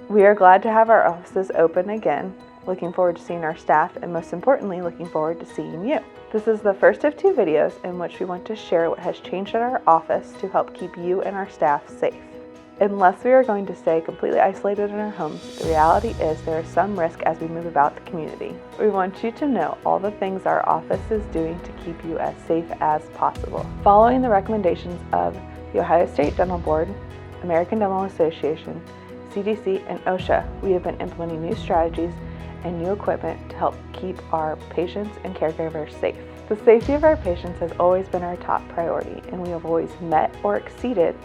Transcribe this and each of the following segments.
We are glad to have our offices open again, looking forward to seeing our staff, and most importantly, looking forward to seeing you. This is the first of 2 videos in which we want to share what has changed at our office to help keep you and our staff safe. Unless we are going to stay completely isolated in our homes, the reality is there is some risk as we move about the community. We want you to know all the things our office is doing to keep you as safe as possible. Following the recommendations of the Ohio State Dental Board, American Dental Association, CDC, and OSHA, we have been implementing new strategies and new equipment to help keep our patients and caregivers safe. The safety of our patients has always been our top priority, and we have always met or exceeded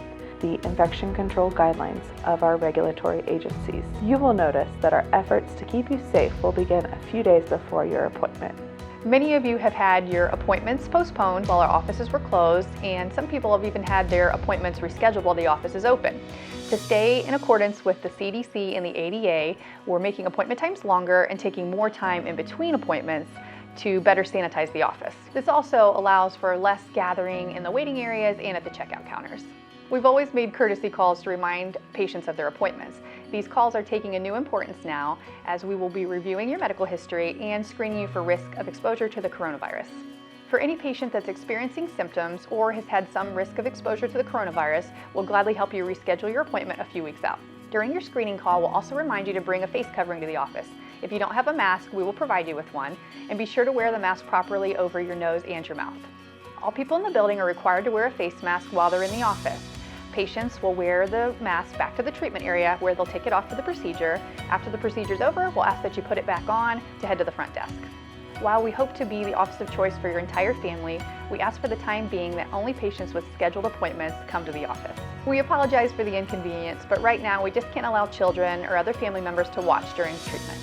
the infection control guidelines of our regulatory agencies. You will notice that our efforts to keep you safe will begin a few days before your appointment. Many of you have had your appointments postponed while our offices were closed, and some people have even had their appointments rescheduled while the office is open. To stay in accordance with the CDC and the ADA, we're making appointment times longer and taking more time in between appointments to better sanitize the office. This also allows for less gathering in the waiting areas and at the checkout counters. We've always made courtesy calls to remind patients of their appointments. These calls are taking a new importance now, as we will be reviewing your medical history and screening you for risk of exposure to the coronavirus. For any patient that's experiencing symptoms or has had some risk of exposure to the coronavirus, we'll gladly help you reschedule your appointment a few weeks out. During your screening call, we'll also remind you to bring a face covering to the office. If you don't have a mask, we will provide you with one, and be sure to wear the mask properly over your nose and your mouth. All people in the building are required to wear a face mask while they're in the office. Patients will wear the mask back to the treatment area where they'll take it off for the procedure. After the procedure's over, we'll ask that you put it back on to head to the front desk. While we hope to be the office of choice for your entire family, we ask for the time being that only patients with scheduled appointments come to the office. We apologize for the inconvenience, but right now we just can't allow children or other family members to watch during treatment.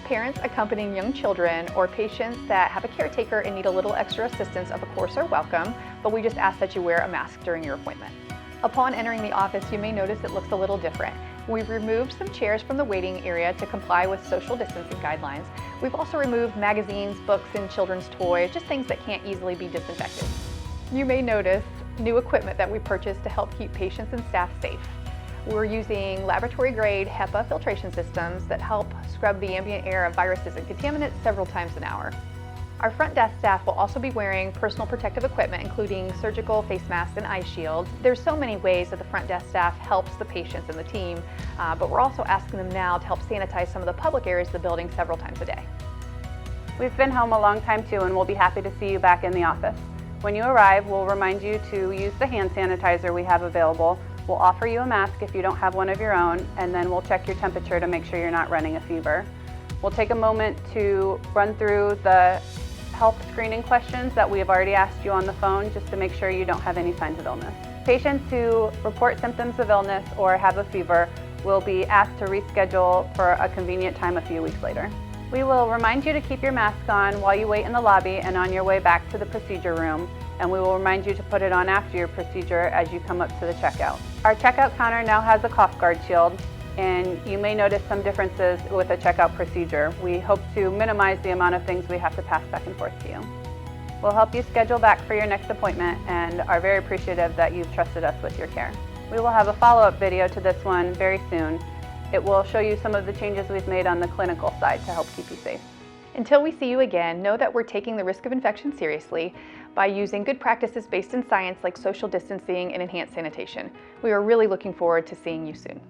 Parents accompanying young children or patients that have a caretaker and need a little extra assistance, of course, are welcome, but we just ask that you wear a mask during your appointment. Upon entering the office, you may notice it looks a little different. We've removed some chairs from the waiting area to comply with social distancing guidelines. We've also removed magazines, books, and children's toys, just things that can't easily be disinfected. You may notice new equipment that we purchased to help keep patients and staff safe. We're using laboratory-grade HEPA filtration systems that help scrub the ambient air of viruses and contaminants several times an hour. Our front desk staff will also be wearing personal protective equipment, including surgical face masks and eye shields. There's so many ways that the front desk staff helps the patients and the team, but we're also asking them now to help sanitize some of the public areas of the building several times a day. We've been home a long time too, and we'll be happy to see you back in the office. When you arrive, we'll remind you to use the hand sanitizer we have available. We'll offer you a mask if you don't have one of your own, and then we'll check your temperature to make sure you're not running a fever. We'll take a moment to run through the health screening questions that we have already asked you on the phone, just to make sure you don't have any signs of illness. Patients who report symptoms of illness or have a fever will be asked to reschedule for a convenient time a few weeks later. We will remind you to keep your mask on while you wait in the lobby and on your way back to the procedure room, and we will remind you to put it on after your procedure as you come up to the checkout. Our checkout counter now has a cough guard shield, and you may notice some differences with a checkout procedure. We hope to minimize the amount of things we have to pass back and forth to you. We'll help you schedule back for your next appointment and are very appreciative that you've trusted us with your care. We will have a follow-up video to this one very soon. It will show you some of the changes we've made on the clinical side to help keep you safe. Until we see you again, know that we're taking the risk of infection seriously by using good practices based in science like social distancing and enhanced sanitation. We are really looking forward to seeing you soon.